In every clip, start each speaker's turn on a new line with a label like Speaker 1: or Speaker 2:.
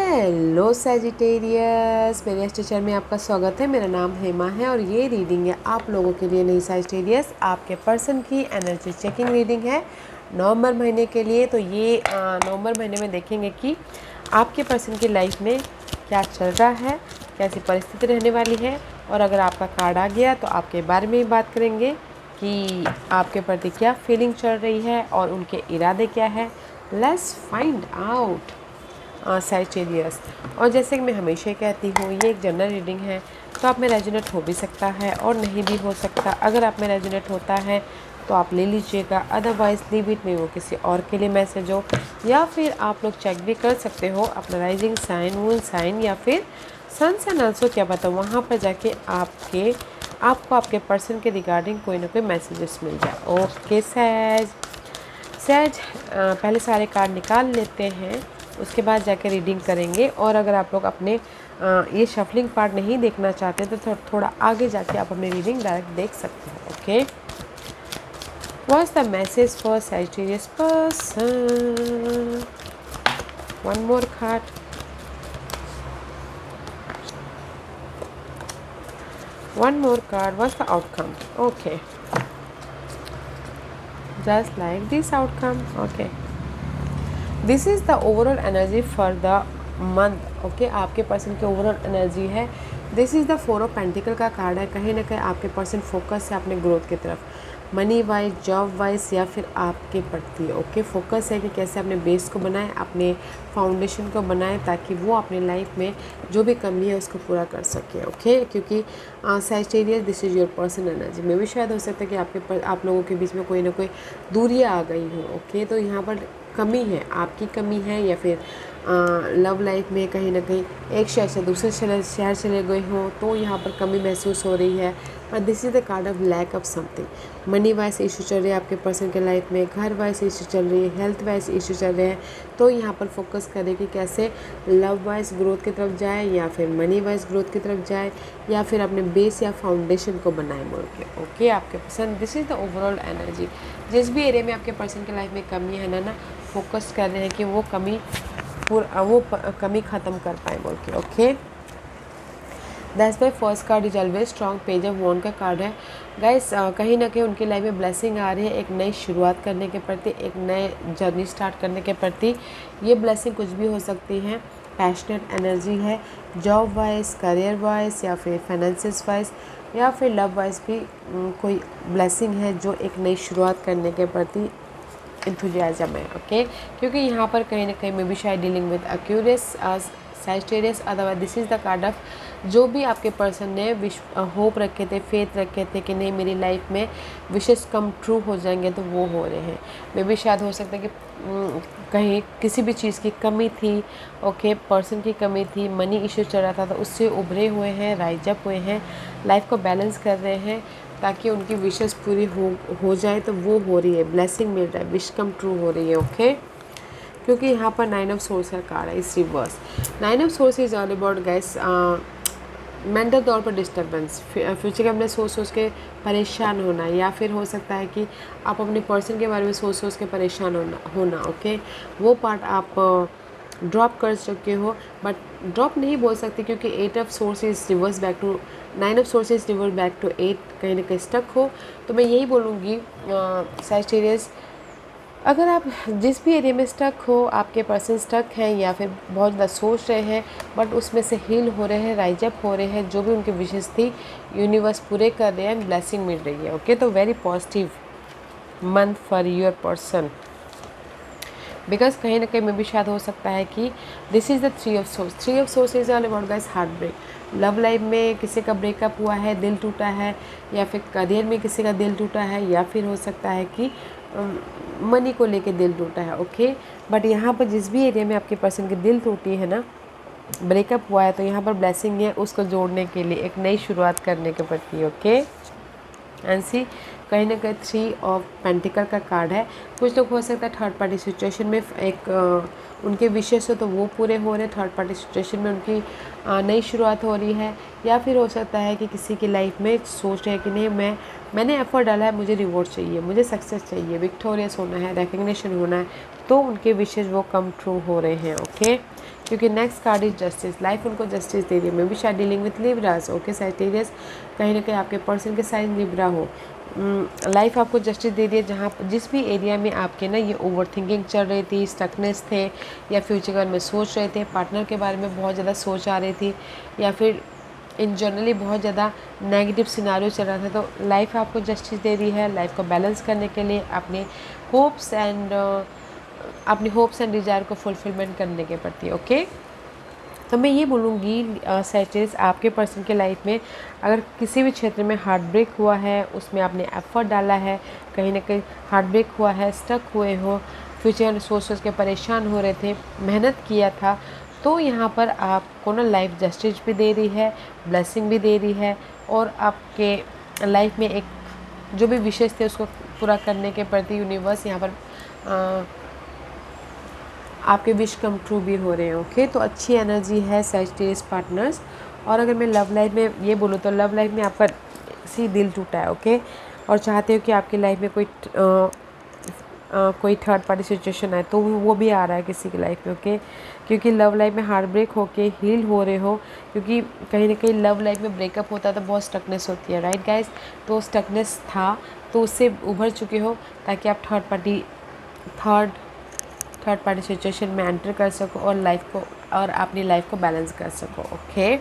Speaker 1: Hello Sagittarius, मेरे stretcher में आपका स्वागत है। मेरा नाम हेमा है और ये रीडिंग है आप लोगों के लिए। नहीं सैजिटेरियस, आपके पर्सन की एनर्जी चेकिंग रीडिंग है नवंबर महीने के लिए। तो ये नवंबर महीने में देखेंगे कि आपके पर्सन की लाइफ में क्या चल रहा है, कैसी परिस्थिति रहने वाली है। और अगर आपका कार्ड आ गया तो आपके बारे में ही बात करेंगे कि आपके प्रति क्या फीलिंग चल रही है और उनके इरादे क्या है। Let's find out Sagittarius. और जैसे कि मैं हमेशा कहती हूँ, ये एक जनरल रीडिंग है, तो आप में रेजोनेट हो भी सकता है और नहीं भी हो सकता। अगर आप में रेजोनेट होता है तो आप ले लीजिएगा, अदरवाइज लीव इट में, वो किसी और के लिए मैसेज हो। या फिर आप लोग चेक भी कर सकते हो अपना राइजिंग साइन, मून साइन या फिर सन साइन ऑल्सो, क्या पता वहाँ पर जाके आपको आपके पर्सन के रिगार्डिंग कोई ना कोई मैसेजेस मिल जाए। ओके सैज, पहले सारे कार्ड निकाल लेते हैं, उसके बाद जाके रीडिंग करेंगे। और अगर आप लोग अपने ये शफलिंग पार्ट नहीं देखना चाहते तो थोड़ा आगे जाके आप अपनी रीडिंग डायरेक्ट देख सकते हो। Okay, what's the message for Sagittarius person? One more card, one more card. What's the outcome? Okay, just like this outcome. Okay, this is the overall energy for the month. Okay, आपके person की overall energy है। This is the four of pentacle का card है। कहीं ना कहीं आपके person focus है अपने ग्रोथ की तरफ, मनी वाइज, जॉब वाइज या फिर आपके प्रति। ओके, फोकस है कि कैसे अपने बेस को बनाएं, अपने फाउंडेशन को बनाएं, ताकि वो अपनी लाइफ में जो भी कमी है उसको पूरा कर सके। ओके, क्योंकि Sagittarius, this is your person energy में भी शायद हो सकता है कि आप लोगों के बीच में कोई ना कोई दूरियाँ आ गई हो। ओके, तो यहाँ पर कमी है, आपकी कमी है, या फिर लव लाइफ में कहीं ना कहीं एक शहर से दूसरे शहर चले गए हो तो यहाँ पर कमी महसूस हो रही है। और this is the card of lack of something. Money wise issue चल रहे हैं आपके पर्सन के लाइफ में, घर वाइज इशू चल रही है, हेल्थ वाइज इशू चल रहे हैं। तो यहाँ पर फोकस करें कि कैसे लव वाइज ग्रोथ की तरफ जाए, या फिर मनी वाइज ग्रोथ की तरफ जाए, या फिर अपने बेस या फाउंडेशन को बनाए बोल के। ओके, आपके person, this is the overall energy. जिस भी एरिया में आपके पर्सन की लाइफ में कमी है ना, फोकस कर रहे हैं कि वो कमी कमी ख़त्म कर पाए बोल के। Okay, that's my first card is always strong. Page of वॉन्ड का कार्ड है। गाइस, कहीं ना कहीं उनकी लाइफ में ब्लेसिंग आ रही है, एक नई शुरुआत करने के प्रति, एक नए जर्नी स्टार्ट करने के प्रति। ये ब्लेसिंग कुछ भी हो सकती है। पैशनेट एनर्जी है, जॉब वाइज, करियर वाइज, या फिर फाइनेंसिस वाइज, या फिर लव वाइज भी कोई ब्लेसिंग है जो एक नई शुरुआत करने के प्रति इंथुजियाज्म है। ओके, क्योंकि यहाँ पर कहीं ना कहीं मे बी शायद dealing with Aquarius Sagittarius. Otherwise this is the card of जो भी आपके पर्सन ने होप रखे थे, फेथ रखे थे कि नहीं मेरी लाइफ में विशेष कम ट्रू हो जाएंगे, तो वो हो रहे हैं। मे बी शायद हो सकता है कि कहीं किसी भी चीज़ की कमी थी। ओके, पर्सन की कमी थी, मनी इश्यू चल रहा था, तो उससे उभरे हुए हैं, राइज अप हुए हैं, लाइफ को बैलेंस कर रहे हैं ताकि उनकी विशेस पूरी हो जाए। तो वो हो रही है, ब्लेसिंग मिल रहा है, विश कम ट्रू हो रही है। ओके, क्योंकि यहाँ पर 9 ऑफ सोर्स का कार्ड है इस reverse. 9 of swords is all about guys mental तौर पर डिस्टर्बेंस, फ्यूचर के अपने सोच के परेशान होना, या फिर हो सकता है कि आप अपने पर्सन के बारे में सोच के परेशान होना। ओके, वो पार्ट आप ड्रॉप कर चुके हो, बट ड्रॉप नहीं बोल सकते क्योंकि 8 of swords is reversed back to 9 of swords is reversed back to 8, कहीं ना कहीं स्टक हो। तो मैं यही बोलूँगी सैजिटेरियस, अगर आप जिस भी एरिया में स्टक हो, आपके पर्सन स्टक हैं या फिर बहुत ज़्यादा सोच रहे हैं, बट उसमें से हील हो रहे हैं, राइज अप हो रहे हैं, जो भी उनकी विशेष थी यूनिवर्स पूरे कर रहे हैं, ब्लेसिंग मिल रही है। ओके, तो very positive month for your person, because कहीं ना कहीं में भी शायद हो सकता है कि this is the 3 of swords. 3 of swords is all about guys heartbreak. Love life में किसी का ब्रेकअप हुआ है, दिल टूटा है, या फिर करियर में किसी का दिल टूटा है, या फिर हो सकता है कि मनी को लेके दिल टूटा है। ओके, बट यहाँ पर जिस भी एरिया में आपके पर्सन की दिल टूटी है ना, ब्रेकअप हुआ है, तो यहाँ पर ब्लेसिंग है उसको जोड़ने के लिए, एक नई शुरुआत करने के प्रति। ओके, एंड सी कहीं ना कहीं 3 ऑफ पेंटिकल का कार्ड है। कुछ लोग हो सकता है थर्ड पार्टी सिचुएशन में एक उनके विशेष हो तो वो पूरे हो रहे हैं, थर्ड पार्टी सिचुएशन में उनकी नई शुरुआत हो रही है, या फिर हो सकता है कि किसी की लाइफ में सोच रहे हैं कि नहीं मैंने एफर्ट डाला है, मुझे रिवॉर्ड चाहिए, मुझे सक्सेस चाहिए, विक्टोरियस होना है, रिकग्निशन होना है, तो उनके विशेष वो कम ट्रू हो रहे हैं। ओके, क्योंकि next card is justice, life उनको जस्टिस दे रही है। मे बी शायद dealing with Libras, okay Sagittarius, कहीं ना कहीं आपके पर्सन के साइज लिब्रा हो। लाइफ आपको जस्टिस दे रही है, जहाँ जिस भी एरिया में आपके ना ये ओवर थिंकिंग चल रही थी, स्टकनेस थे, या फ्यूचर के बारे में सोच रहे थे, पार्टनर के बारे में बहुत ज़्यादा सोच आ रही थी, या फिर इन जनरली बहुत ज़्यादा नेगेटिव सिनारियो चल रहा था, तो लाइफ आपको जस्टिस दे रही है। लाइफ को बैलेंस करने के लिए अपने होप्स एंड डिज़ायर को फुलफिलमेंट करने के प्रति, ओके। तो मैं ये बोलूँगी सैजिटेरियस, आपके पर्सन के लाइफ में अगर किसी भी क्षेत्र में हार्ट ब्रेक हुआ है, उसमें आपने एफर्ट डाला है, कहीं ना कहीं हार्ट ब्रेक हुआ है, स्टक हुए हो, फ्यूचर में सोच के परेशान हो रहे थे, मेहनत किया था, तो यहाँ पर आपको ना लाइफ जस्टिस भी दे रही है, ब्लेसिंग भी दे रही है, और आपके लाइफ में एक जो भी विशेष थे उसको पूरा करने के प्रति यूनिवर्स यहाँ पर आपके विश कम ट्रू भी हो रहे हैं, ओके। तो अच्छी एनर्जी है सैजिटेरियस पार्टनर्स। और अगर मैं लव लाइफ में ये बोलूँ तो लव लाइफ में आपका दिल टूटा है, ओके, और चाहते हो कि आपकी लाइफ में कोई थर्ड पार्टी सिचुएशन आए, तो वो भी आ रहा है किसी की लाइफ में, ओके। क्योंकि लव लाइफ में हार्ट ब्रेक होके हील हो रहे हो, क्योंकि कहीं ना कहीं लव लाइफ में ब्रेकअप होता है तो बहुत स्टकनेस होती है, राइट गाइस। तो स्टकनेस था तो उससे उभर चुके हो, ताकि आप थर्ड पार्टी सिचुएशन में एंटर कर सको और अपनी लाइफ को बैलेंस कर सको, ओके।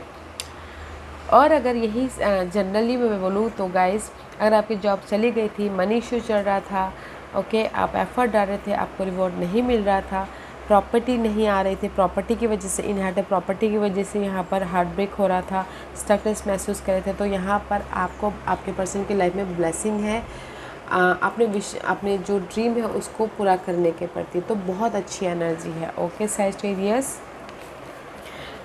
Speaker 1: और अगर यही जनरली मैं बोलूँ तो गाइस, अगर आपकी जॉब चली गई थी, मनी इशू चल रहा था, ओके, आप एफर्ट डाल रहे थे, आपको रिवॉर्ड नहीं मिल रहा था, प्रॉपर्टी नहीं आ रही थी, प्रॉपर्टी की वजह से इनहेरिटेड प्रॉपर्टी की वजह से यहाँ पर हार्ट ब्रेक हो रहा था, स्टकनेस महसूस कर रहे थे, तो यहाँ पर आपको आपके पर्सन की लाइफ में ब्लेसिंग है अपने जो ड्रीम है उसको पूरा करने के प्रति। तो बहुत अच्छी एनर्जी है, okay Sagittarius.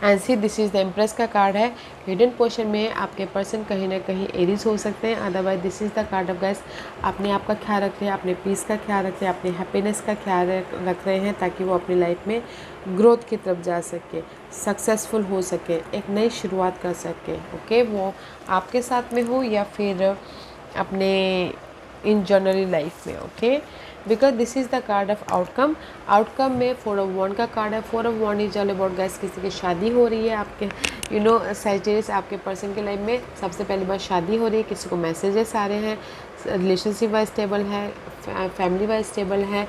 Speaker 1: And see this is the empress का कार्ड है। हिडन पोर्शन में आपके पर्सन कहीं ना कहीं एरीज हो सकते हैं, otherwise this is the card of guys. अपने आप का ख्याल रख रहे हैं, अपने पीस का ख्याल रख रहे हैं, अपने हैप्पीनेस का ख्याल रख रहे हैं, ताकि वो अपनी लाइफ में ग्रोथ की तरफ जा सके, सक्सेसफुल हो सके, एक नई शुरुआत कर सके, ओके। वो आपके साथ में हो या फिर अपने इन जनरली लाइफ में, okay. Because this is the card of outcome में 4 ऑफ वॉन्ड का कार्ड है। 4 of wands is all about guys, किसी की शादी हो रही है आपके सैजिटेरियस, आपके पर्सन के लाइफ में सबसे पहली बार शादी हो रही है, किसी को मैसेजेस आ रहे हैं, रिलेशनशिप वाइज स्टेबल है, फैमिली वाइज स्टेबल है,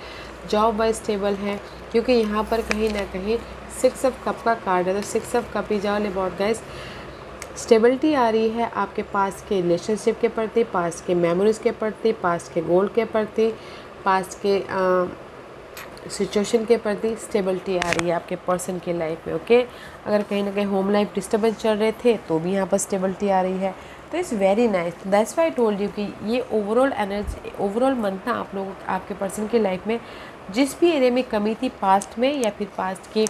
Speaker 1: जॉब वाइज स्टेबल है, क्योंकि यहाँ पर कहीं ना कहीं 6 ऑफ कप का कार्ड है। तो 6 of cup is all about guys, stability आ रही है आपके पास के रिलेशनशिप के प्रति, पास के मेमोरीज के प्रति, पास के गोल के प्रति, पास के सिचुएशन के प्रति स्टेबिलिटी आ रही है आपके पर्सन की लाइफ में, ओके। अगर कहीं ना कहीं होम लाइफ डिस्टर्बेंस चल रहे थे तो भी यहाँ पर स्टेबिलिटी आ रही है, तो it's very nice. That's why I told you कि ये ओवरऑल मंथ ना आप लोगों आपके पर्सन की लाइफ में जिस भी एरिया में कमी थी पास्ट में, या फिर पास्ट के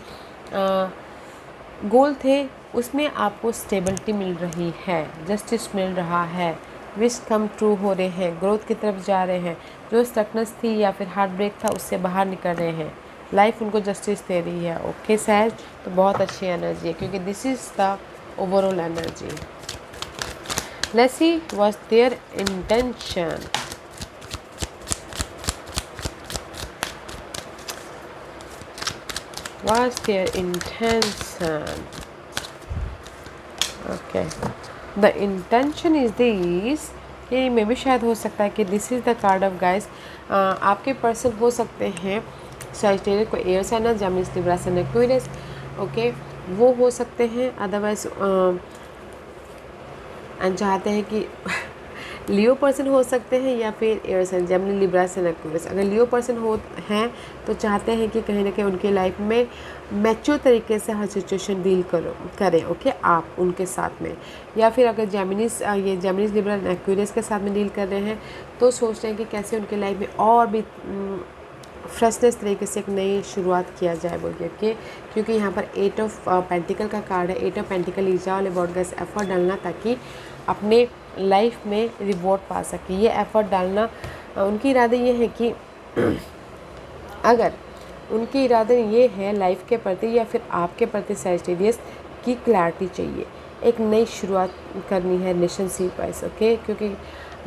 Speaker 1: गोल थे, उसमें आपको स्टेबिलिटी मिल रही है, जस्टिस मिल रहा है, विश कम ट्रू हो रहे हैं, ग्रोथ की तरफ जा रहे हैं, जो स्टकनेस थी या फिर हार्ट ब्रेक था उससे बाहर निकल रहे हैं, लाइफ उनको जस्टिस दे रही है, ओके सैज। तो बहुत अच्छी एनर्जी है, क्योंकि this is the overall energy. Let's see what's there intention. What's their intention? Okay, the intention is this कि मे भी शायद हो सकता है कि this is the card of guys. आपके पर्सन हो सकते हैं सैजिटेरियस को एयर साइन है, Gemini, Libra sign, Aquarius, okay, वो हो सकते हैं। अदरवाइज चाहते हैं कि लियो पर्सन हो सकते हैं, या फिर air sign, Gemini, Libra sign, Aquarius. अगर लियो पर्सन हैं तो चाहते हैं कि कहीं ना कहीं उनकी लाइफ में मैच्योर तरीके से हर सिचुएशन डील करें, ओके, आप उनके साथ में। या फिर अगर जेमिनी, लिब्रा, एक्वेरियस के साथ में डील कर रहे हैं तो सोच रहे हैं कि कैसे उनकी लाइफ में और भी फ्रेशनेस तरीके से एक नई शुरुआत किया जाए बोल के, ओके। क्योंकि यहाँ पर 8 ऑफ पेंटिकल का कार्ड है। 8 of pentacle is all about guys effort डालना, ताकि अपने लाइफ में रिवॉर्ड पा सके। ये एफर्ट डालना उनकी इरादे ये है कि अगर उनके इरादे ये है लाइफ के प्रति या फिर आपके प्रति सैजिटेरियस की क्लैरिटी चाहिए, एक नई शुरुआत करनी है रिलेशनशिप वाइज, ओके। क्योंकि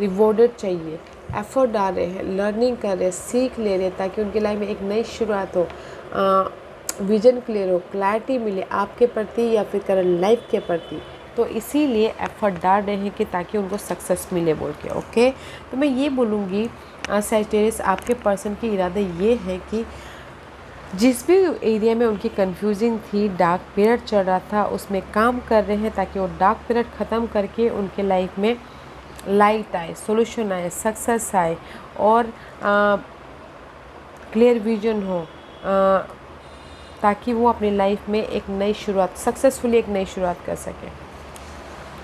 Speaker 1: रिवॉर्डेड चाहिए, एफर्ट डाल रहे हैं, लर्निंग कर रहे हैं, सीख ले रहे हैं, ताकि उनकी लाइफ में एक नई शुरुआत हो। विजन क्लियर हो, क्लैरिटी मिले आपके प्रति या फिर करंट लाइफ के प्रति, तो इसीलिए एफर्ट डाल रहे हैं कि ताकि उनको सक्सेस मिले बोल के। ओके, तो मैं ये बोलूँगी सैजिटेरियस, आपके पर्सन की इरादे ये है कि जिस भी एरिया में उनकी कंफ्यूजिंग थी, डार्क पीरियड चल रहा था, उसमें काम कर रहे हैं ताकि वो डार्क पीरियड ख़त्म करके उनके लाइफ में लाइट आए, सॉल्यूशन आए, सक्सेस आए और क्लियर विजन हो, ताकि वो अपनी लाइफ में एक नई शुरुआत, सक्सेसफुली एक नई शुरुआत कर सकें।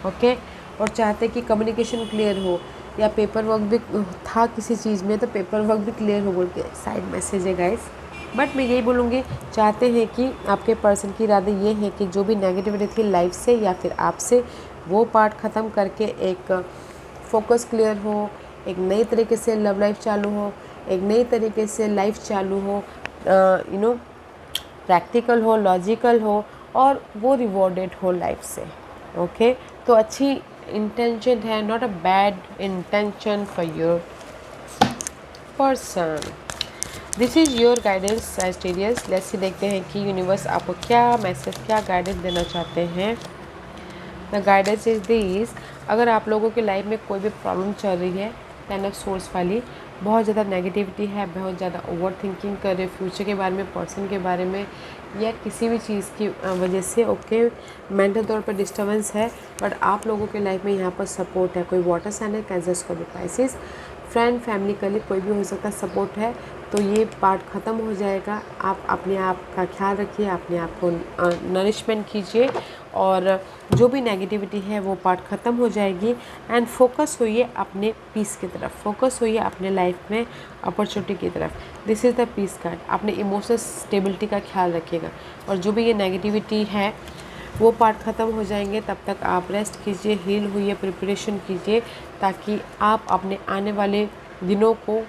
Speaker 1: ओके, और चाहते कि कम्युनिकेशन क्लियर हो, या पेपर वर्क भी था किसी चीज़ में तो पेपर वर्क भी क्लियर हो बोल के साइड मैसेज है गाइस। बट मैं यही बोलूँगी, चाहते हैं कि आपके पर्सन की इरादे ये है कि जो भी नेगेटिविटी थी लाइफ से या फिर आपसे, वो पार्ट ख़त्म करके एक फोकस क्लियर हो, एक नई तरीके से लव लाइफ चालू हो, एक नई तरीके से लाइफ चालू हो, प्रैक्टिकल हो, लॉजिकल हो और वो रिवॉर्डेड हो लाइफ से। ओके, तो अच्छी इंटेंशन है, not a bad intention for your person. This is your guidance Sagittarius. Let's see, देखते हैं कि यूनिवर्स आपको क्या मैसेज, क्या गाइडेंस देना चाहते हैं। द गाइडेंस इज दिस, अगर आप लोगों की लाइफ में कोई भी प्रॉब्लम चल रही है, 10 ऑफ सोर्स वाली, बहुत ज़्यादा नेगेटिविटी है, बहुत ज़्यादा ओवर थिंकिंग कर रहे फ्यूचर के बारे में, पर्सन के बारे में, या किसी भी चीज़ की वजह से, ओके, मेंटल तौर पर डिस्टर्बेंस है, बट आप लोगों के लाइफ में यहाँ पर सपोर्ट है। कोई वाटर साइन है, cancer, Scorpio, Pisces, friend, family, colleague, कोई भी हो सकता है, सपोर्ट है। तो ये पार्ट ख़त्म हो जाएगा। आप अपने आप का ख्याल रखिए, अपने आप को नरिशमेंट कीजिए और जो भी नेगेटिविटी है वो पार्ट ख़त्म हो जाएगी। एंड फोकस होइए अपने पीस की तरफ, फोकस होइए अपने लाइफ में अपॉर्चुनिटी की तरफ। This is the peace card. अपने इमोशनल स्टेबिलिटी का ख्याल रखिएगा और जो भी ये नेगेटिविटी है वो पार्ट ख़त्म हो जाएंगे। तब तक आप रेस्ट कीजिए, हील हुई, प्रिपरेशन कीजिए, ताकि आप अपने आने वाले दिनों को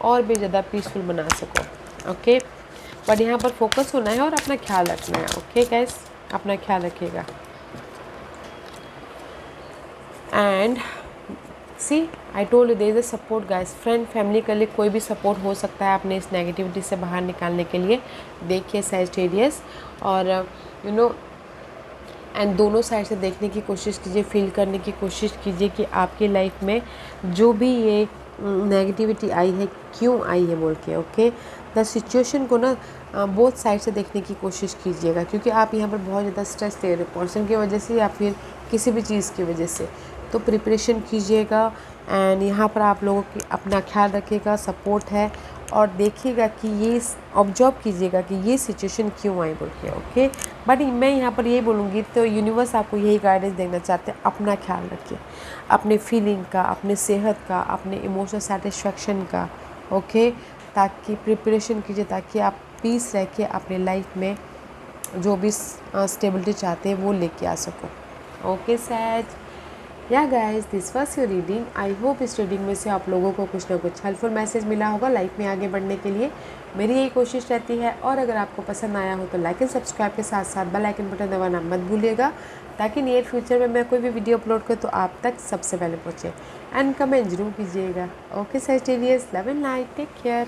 Speaker 1: और भी ज़्यादा पीसफुल बना सको। ओके, बट यहाँ पर फोकस होना है और अपना ख्याल रखना है। ओके गाइस, अपना ख्याल रखिएगा। And see, I told there is a support guys, friend, family के लिए कोई भी सपोर्ट हो सकता है अपने इस नेगेटिविटी से बाहर निकालने के लिए। देखिए सैजिटेरियस, और एंड दोनों साइड से देखने की कोशिश कीजिए, फील करने की कोशिश कीजिए कि आपकी लाइफ में जो भी ये नेगेटिविटी आई है क्यों आई है बोल के। ओके, द सिचुएशन को ना बोथ साइड से देखने की कोशिश कीजिएगा, क्योंकि आप यहाँ पर बहुत ज़्यादा स्ट्रेस ले रहे हो पर्सन की वजह से या फिर किसी भी चीज़ की वजह से। तो प्रिपरेशन कीजिएगा एंड यहाँ पर आप लोगों की अपना ख्याल रखिएगा, सपोर्ट है, और देखिएगा कि ये ऑब्जर्व कीजिएगा कि ये सिचुएशन क्यों आई बोल के। ओके, बट मैं यहाँ पर यही बोलूँगी, तो यूनिवर्स आपको यही गाइडेंस देना चाहते हैं, अपना ख्याल रखिए, अपने फीलिंग का, अपने सेहत का, अपने इमोशनल सेटिस्फेक्शन का। ओके, ताकि प्रिपरेशन कीजिए, ताकि आप पीस रह के अपने लाइफ में जो भी स्टेबिलिटी चाहते हैं वो लेके आ सको। ओके सैज, या guys, this was your reading. I hope इस रीडिंग में से आप लोगों को कुछ ना कुछ हेल्पफुल मैसेज मिला होगा लाइफ में आगे बढ़ने के लिए। मेरी यही कोशिश रहती है, और अगर आपको पसंद आया हो तो लाइक एंड सब्सक्राइब के साथ साथ बेल आइकन बटन दबाना मत भूलिएगा, ताकि नियर फ्यूचर में मैं कोई भी वीडियो अपलोड करूँ तो आप तक सबसे पहले पहुँचे। एंड कमेंट जरूर कीजिएगा। Okay Sagittarius, love and light, take care.